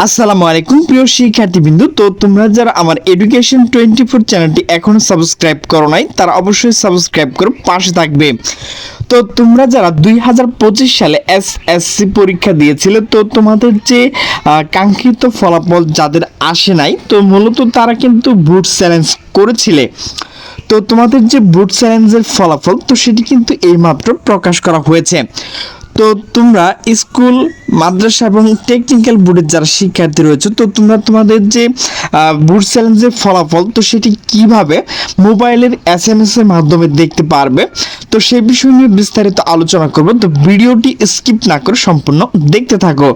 আসসালামু আলাইকুম প্রিয় শিক্ষার্থীবৃন্দ। তো তোমরা যারা আমার এডুকেশন 24 চ্যানেলটি এখনো সাবস্ক্রাইব করো নাই তারা অবশ্যই সাবস্ক্রাইব করে পাশে থাকবে। তো তোমরা যারা 2025 সালে এসএসসি পরীক্ষা দিয়েছিলে, তো তোমাদের যে কাঙ্ক্ষিত ফলাফল যাদের আসে নাই, তো মূলত তারা কিন্তু বুট চ্যালেঞ্জ করেছিলে। তো তোমাদের যে বুট চ্যালেঞ্জের ফলাফল, তো সেটি কিন্তু এইমাত্র প্রকাশ করা হয়েছে। তো তোমরা স্কুল, মাদ্রাসা এবং টেকনিক্যাল বোর্ডের যারা শিক্ষার্থী রয়েছে, তো তোমরা তোমাদের যে বুট চ্যালেঞ্জের ফলাফল, তো সেটি কিভাবে মোবাইলের SMS এর মাধ্যমে দেখতে পারবে, তো সেই বিষয় নিয়ে বিস্তারিত আলোচনা করব। তো ভিডিওটি স্কিপ না করে সম্পূর্ণ দেখতে থাকো।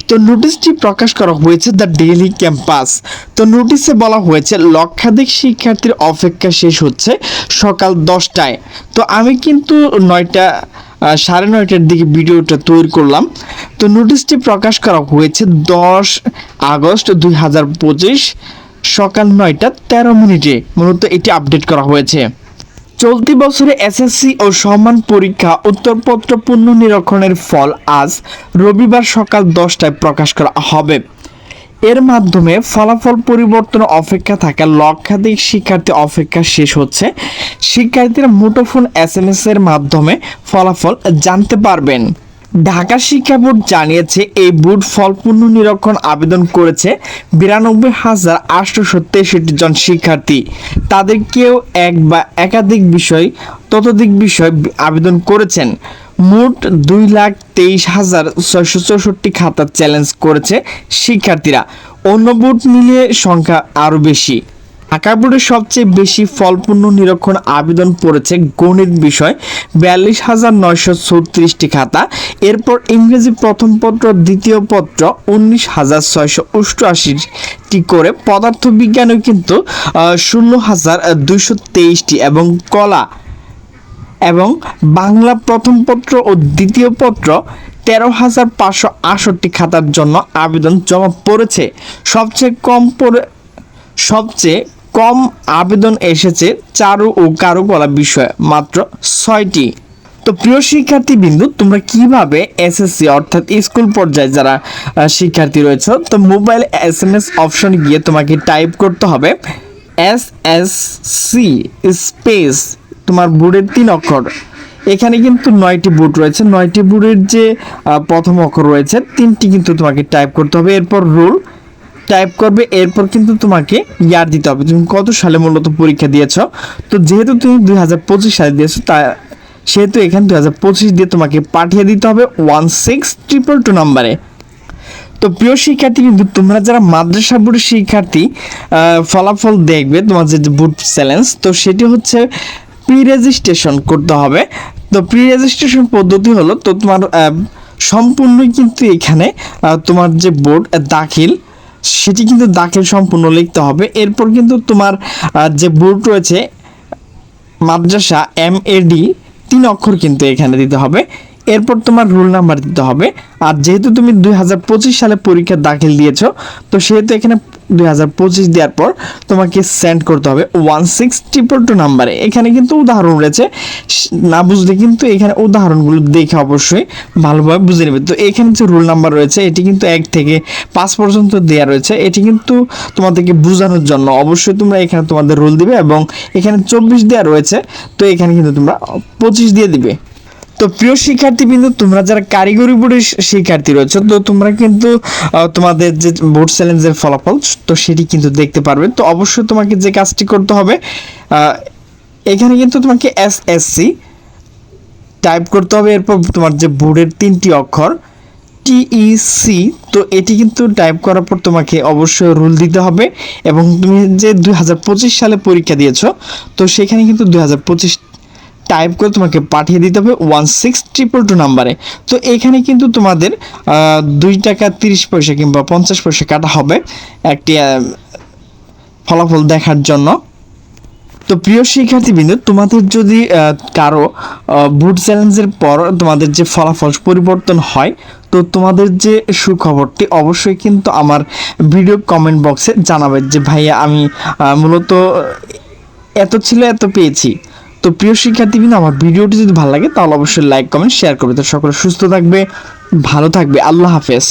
তো নোটিশটি প্রকাশ করা হয়েছে দ্য ডেইলি ক্যাম্পাস। তো নোটিশে বলা হয়েছে লক্ষাধিক শিক্ষার্থীর অপেক্ষা শেষ হচ্ছে সকাল 10টায়। তো আমি কিন্তু 9:30টার দিকে ভিডিওটা তৈরি করলাম। তো নোটিশটি প্রকাশ করা হয়েছে 10 আগস্ট 2025 সকাল 9:13 মূলত এটি আপডেট করা হয়েছে। চলতি বছরে এসএসসি ও সমান পরীক্ষা উত্তরপত্র পুনর্নিরীক্ষণের ফল আজ রবিবার সকাল 10টায় প্রকাশ করা হবে। এর মাধ্যমে ফলাফল পরিবর্তন অপেক্ষা থাকা লক্ষাধিক শিক্ষার্থী অপেক্ষা শেষ হচ্ছে। শিক্ষার্থীরা মুঠোফোন SMS এর মাধ্যমে ফলাফল জানতে পারবেন। ঢাকা শিক্ষা বোর্ড জানিয়েছে এই বোর্ড ফল পুনর্নিরীক্ষণ আবেদন করেছে 92,863 জন শিক্ষার্থী। তাদের কেউ এক বা একাধিক ততোধিক বিষয় আবেদন করেছেন। মোট 2,23,664 খাতা চ্যালেঞ্জ করেছে শিক্ষার্থীরা। অন্য বোর্ড মিলিয়ে সংখ্যা আরও বেশি। ঢাকা বোর্ডের সবচেয়ে বেশি ফল পুনর্নিরীক্ষণ আবেদন পড়েছে গণিত বিষয় 42,936টি খাতা। এরপর ইংরেজি প্রথম পত্র, দ্বিতীয় পত্র 19,688টি করে, পদার্থবিজ্ঞানেও কিন্তু 16,223টি এবং কলা এবং বাংলা প্রথম পত্র ও দ্বিতীয় পত্র 13,568 খাতার জন্য আবেদন জমা পড়েছে। সবচেয়ে কম আবেদন এসেছে চারু ও কারুকলা বিষয়ে, মাত্র 6টি। তো প্রিয় শিক্ষার্থীবৃন্দ, তোমরা কিভাবে এসএসসি অর্থাৎ স্কুল পর্যায়ে যারা শিক্ষার্থী রয়েছে, তো মোবাইল SMS অপশন গিয়ে তোমাকে টাইপ করতে হবে SSC স্পেস তোমার বোর্ডের 3 অক্ষর। এখানে কিন্তু 9টি বোর্ড রয়েছে, 9টি বোর্ডের যে প্রথম অক্ষর রয়েছে 3টি কিন্তু তোমাকে টাইপ করতে হবে। এরপর রোল টাইপ করবে। এরপর কিন্তু তোমাকে ইয়ার দিতে হবে, তুমি কত সালে মূলত পরীক্ষা দিয়েছো। তো যেহেতু তুমি 2025 সালে দিয়েছো, সেহেতু এখানে 2025 দিয়ে তোমাকে পাঠিয়ে দিতে হবে 16222 নাম্বারে। তো প্রিয় শিক্ষার্থী, কিন্তু তোমরা যারা মাদ্রাসা বোর্ডের শিক্ষার্থী ফলাফল দেখবে তোমাদের যে বুট চ্যালেঞ্জ, তো সেটি হচ্ছে প্রি রেজিস্ট্রেশন করতে হবে। তো প্রি রেজিস্ট্রেশন পদ্ধতি হলো, তো তোমার সম্পূর্ণই কিন্তু এখানে তোমার যে বোর্ড দাখিল, সেটি কিন্তু দাখিল সম্পূর্ণ লিখতে হবে। এরপর কিন্তু তোমার যে বোর্ড রয়েছে মাদ্রাসা MAD 3 অক্ষর কিন্তু এখানে দিতে হবে। এরপর তোমার রোল নাম্বার দিতে হবে। আর যেহেতু তুমি 2025 সালে পরীক্ষা দাখিল দিয়েছো, তো সেহেতু এখানে 2025 দেওয়ার পর তোমাকে সেন্ড করতে হবে 16222 নাম্বারে। এখানে কিন্তু উদাহরণ রয়েছে, না বুঝলে কিন্তু এখানে উদাহরণগুলো দেখে অবশ্যই ভালোভাবে বুঝে নেবে। তো এখানে যে রোল নাম্বার রয়েছে, এটি কিন্তু 1 থেকে 5 পর্যন্ত দেওয়া রয়েছে। এটি কিন্তু তোমাদেরকে বোঝানোর জন্য অবশ্যই তোমরা এখানে তোমাদের রোল দিবে, এবং এখানে 24 দেওয়া রয়েছে, তো এখানে কিন্তু তোমরা 25 দিয়ে দিবে। তো প্রিয় শিক্ষার্থীবৃন্দ, তোমরা যারা কারিগরি বোর্ডের শিক্ষার্থী রয়েছে, তো তোমরা কিন্তু তোমাদের যে বোর্ড চ্যালেঞ্জের ফলাফল, তো সেটি কিন্তু দেখতে পারবে। তো অবশ্যই তোমাকে যে কাজটি করতে হবে, এখানে কিন্তু তোমাকে SSC টাইপ করতে হবে। এরপর তোমার যে বোর্ডের 3টি অক্ষর TEC, তো এটি কিন্তু টাইপ করার পর তোমাকে অবশ্যই রুল দিতে হবে। এবং তুমি যে 2025 সালে পরীক্ষা দিয়েছো, তো সেখানে কিন্তু 2025 টাইপ করে তোমাকে পাঠিয়ে দিতে হবে 16222 নাম্বারে। তো এখানে কিন্তু তোমাদের 2 টাকা 30 পয়সা কিংবা 50 পয়সা কাটা হবে একটি ফলাফল দেখার জন্য। তো প্রিয় শিক্ষার্থীবৃন্দ, তোমাদের যদি কারো বুট চ্যালেঞ্জের পর তোমাদের যে ফলাফল পরিবর্তন হয়, তো তোমাদের যে সুখবরটি অবশ্যই কিন্তু আমার ভিডিও কমেন্ট বক্সে জানাবে যে ভাইয়া আমি মূলত এত ছিল, এত পেয়েছি। তো প্রিয় শিক্ষার্থীবৃন্দ, আমার ভিডিওটি যদি ভালো লাগে তাহলে অবশ্যই লাইক, কমেন্ট, শেয়ার করবে। তো সকলে সুস্থ থাকবে, ভালো থাকবে। আল্লাহ হাফেজ।